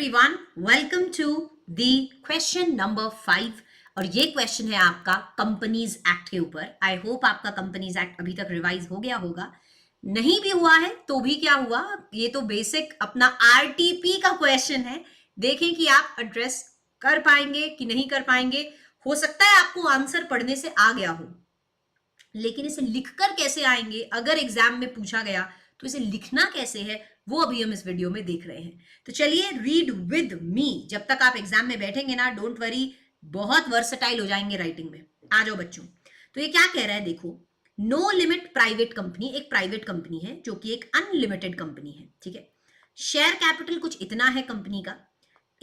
everyone, welcome to the question number 5 और ये question है आपका कंपनीज एक्ट के ऊपर। आई होप आपका कंपनीज एक्ट अभी तक रिवाइज हो गया होगा। नहीं भी हुआ है तो भी क्या हुआ, ये तो बेसिक अपना आरटीपी का क्वेश्चन है। देखें कि आप एड्रेस कर पाएंगे कि नहीं कर पाएंगे। हो सकता है आपको आंसर पढ़ने से आ गया हो, लेकिन इसे लिखकर कैसे आएंगे अगर एग्जाम में पूछा गया तो इसे लिखना कैसे है वो अभी हम इस वीडियो में देख रहे हैं। तो चलिए रीड विद मी। जब तक आप एग्जाम में बैठेंगे ना, डोंट वरी, बहुत वर्सटाइल हो जाएंगे राइटिंग में। आ जाओ बच्चों। तो ये क्या कह रहा है, देखो। नो लिमिट प्राइवेट कंपनी एक प्राइवेट कंपनी है जो कि एक अनलिमिटेड कंपनी है, ठीक है। शेयर कैपिटल कुछ इतना है कंपनी का।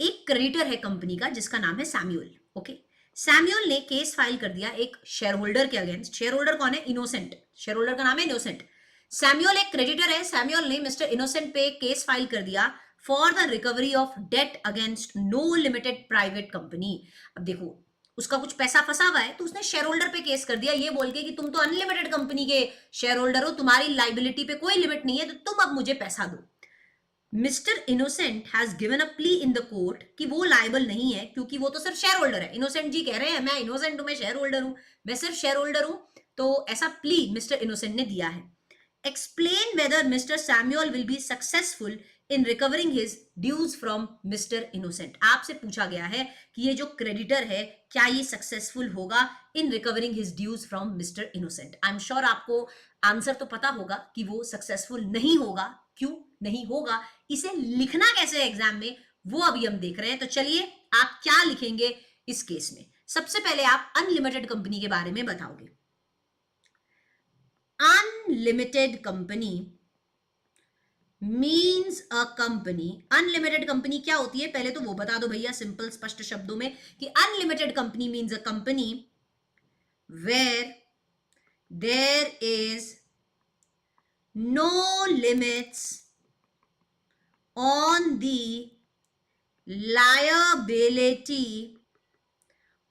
एक क्रेडिटर है कंपनी का जिसका नाम है सैम्यूअल। ओके, सैम्यूअल ने केस फाइल कर दिया एक शेयर होल्डर के अगेंस्ट। शेयर होल्डर कौन है? इनोसेंट। शेयर होल्डर का नाम है इनोसेंट। सैम्यूअल एक क्रेडिटर है। सैम्यूअल ने मिस्टर इनोसेंट पे केस फाइल कर दिया for the recovery of debt against no limited private company. अब देखो, उसका कुछ पैसा फंसा हुआ है तो उसने शेयर होल्डर पे केस कर दिया ये बोल के कि तुम तो अनलिमिटेड कंपनी के शेयर होल्डर हो, तुम्हारी लाइबिलिटी पे कोई लिमिट नहीं है, तो तुम अब मुझे पैसा दो। Mister innocent has given a plea in the court कि वो लायबल नहीं है क्योंकि वो तो सिर्फ शेयर होल्डर है। इनोसेंट जी कह रहे हैं मैं इनोसेंट हूं, मैं शेयर होल्डर हूं, मैं सिर्फ शेयर होल्डर हूं। तो ऐसा प्ली मिस्टर इनोसेंट ने दिया है। Explain whether mister Samuel will be successful in recovering his dues from mister innocent. आपसे पूछा गया है कि ये जो क्रेडिटर है क्या ये सक्सेसफुल होगा in recovering his dues from mister innocent. I am sure आपको आंसर तो पता होगा कि वो सक्सेसफुल नहीं होगा। क्यों नहीं होगा, इसे लिखना कैसे है एग्जाम में, वो अभी हम देख रहे हैं। तो चलिए, आप क्या लिखेंगे इस केस में। सबसे पहले आप अनलिमिटेड कंपनी के बारे में बताओगे। Unlimited company means a company. Unlimited company क्या होती है पहले तो वो बता दो भैया, सिंपल स्पष्ट शब्दों में, कि unlimited company means a company where there is no limits on the liability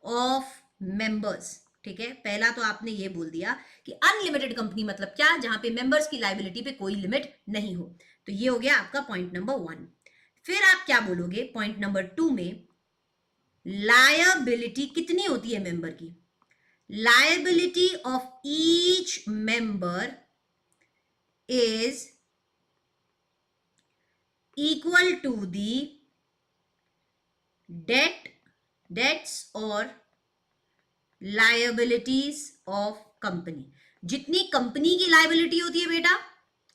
of members। ठीक है, पहला तो आपने ये बोल दिया कि अनलिमिटेड कंपनी मतलब क्या, जहां पे मेंबर्स की लाइबिलिटी पे कोई लिमिट नहीं हो। तो ये हो गया आपका पॉइंट नंबर 1। फिर आप क्या बोलोगे पॉइंट नंबर 2 में? लायबिलिटी कितनी होती है मेंबर की? Liability of each member is equal to the debts or liabilities of company। जितनी कंपनी की लाइबिलिटी होती है बेटा,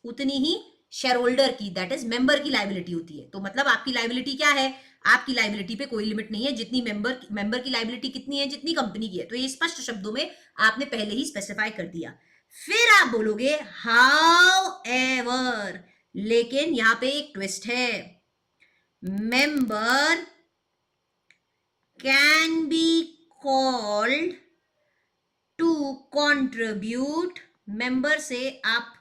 उतनी ही शेयर होल्डर की, दैट इज मेंबर की लाइबिलिटी होती है। तो मतलब आपकी लाइबिलिटी क्या है? आपकी लाइबिलिटी पे कोई लिमिट नहीं है। जितनी मेंबर की लाइबिलिटी कितनी है, जितनी कंपनी की है। तो ये स्पष्ट शब्दों में आपने पहले ही स्पेसिफाई कर दिया। फिर आप बोलोगे हाउ एवर, लेकिन यहां पे एक ट्विस्ट है। Member can be called to contribute. Member से आप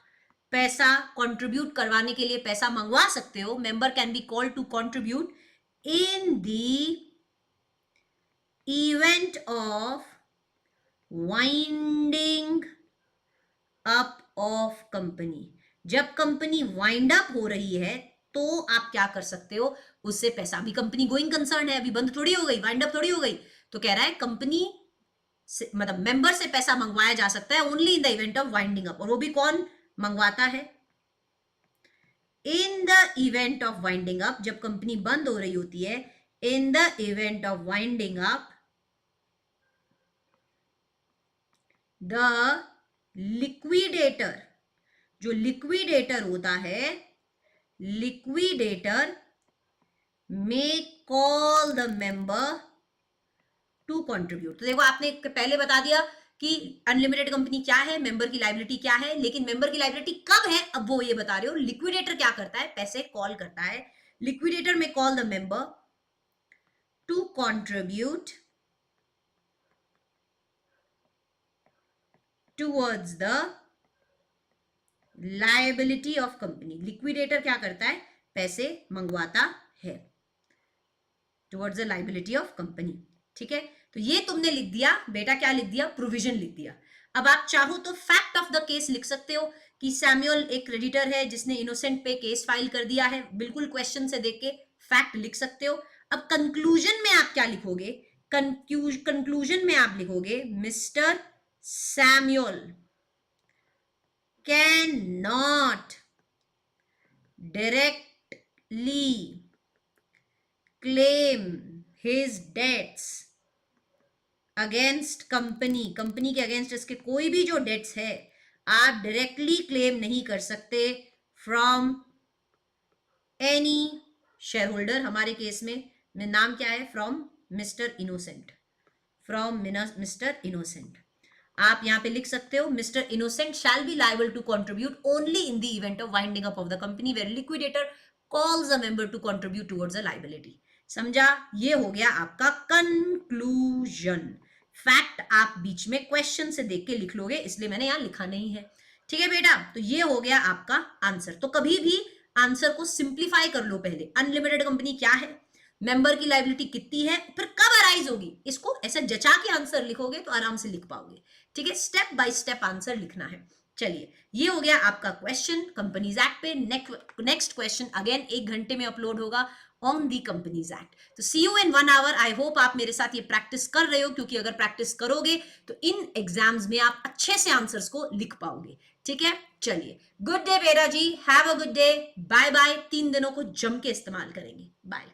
पैसा कंट्रीब्यूट करवाने के लिए पैसा मंगवा सकते हो। Member can be called to contribute in the event of winding up of company. जब कंपनी वाइंड अप हो रही है तो आप क्या कर सकते हो, उससे पैसा। अभी कंपनी गोइंग कंसर्न है, अभी बंद थोड़ी हो गई, वाइंड अप थोड़ी हो गई। तो कह रहा है कंपनी से, मतलब मेंबर से पैसा मंगवाया जा सकता है only in the event of winding up. और वो भी कौन मंगवाता है? इन the event of winding up, जब कंपनी बंद हो रही होती है, इन the event of winding up the liquidator, जो लिक्विडेटर होता है, liquidator may call the member to contribute। तो देखो, आपने पहले बता दिया कि अनलिमिटेड कंपनी क्या है, मेंबर की लाइबिलिटी क्या है, लेकिन मेंबर की लाइबिलिटी कब है अब वो ये बता रहे हो। लिक्विडेटर क्या करता है? पैसे कॉल करता है। लिक्विडेटर में call the member to contribute towards the liability of company. Liquidator क्या करता है? पैसे मंगवाता है towards the liability of company. ठीक है, तो ये तुमने लिख दिया बेटा। क्या लिख दिया? प्रोविजन लिख दिया। अब आप चाहो तो फैक्ट ऑफ द केस लिख सकते हो कि सैम्यूअल एक क्रेडिटर है जिसने इनोसेंट पे केस फाइल कर दिया है। बिल्कुल क्वेश्चन से देख के फैक्ट लिख सकते हो। अब कंक्लूजन में आप क्या लिखोगे? कंक्लूजन में आप लिखोगे Mister Samuel can not directly claim his debts against company. Company के अगेंस्ट इसके कोई भी जो डेट्स है आप डायरेक्टली क्लेम नहीं कर सकते फ्रॉम एनी शेयर होल्डर। हमारे केस में नाम क्या है? From mister Innocent. From mister Innocent आप यहां पे लिख सकते हो Mister Innocent shall be liable to contribute only in the event of winding up of the company where liquidator calls a member to contribute towards a liability. समझा? ये हो गया आपका कंक्लूजन। फैक्ट आप बीच में क्वेश्चन से देख के लिख लोगे, इसलिए मैंने यहां लिखा नहीं है। ठीक है बेटा, तो ये हो गया आपका आंसर। तो कभी भी आंसर को सिंप्लीफाई कर लो पहले। अनलिमिटेड कंपनी क्या है, मेंबर की लाइबिलिटी कितनी है, फिर कब अराइज होगी, इसको ऐसे जचा के आंसर लिखोगे तो आराम से लिख पाओगे। ठीक है, स्टेप बाय स्टेप आंसर लिखना है। चलिए, ये हो गया आपका क्वेश्चन कंपनीज एक्ट पे। नेक्स्ट क्वेश्चन अगेन 1 घंटे में अपलोड होगा ऑन दी कंपनीज एक्ट। तो see you in 1 hour. I hope आप मेरे साथ ये प्रैक्टिस कर रहे हो, क्योंकि अगर प्रैक्टिस करोगे तो इन एग्जाम्स में आप अच्छे से आंसर्स को लिख पाओगे। ठीक है, चलिए, गुड डे बेटा जी, have a good day, bye bye. 3 दिनों को जम के इस्तेमाल करेंगे। बाय।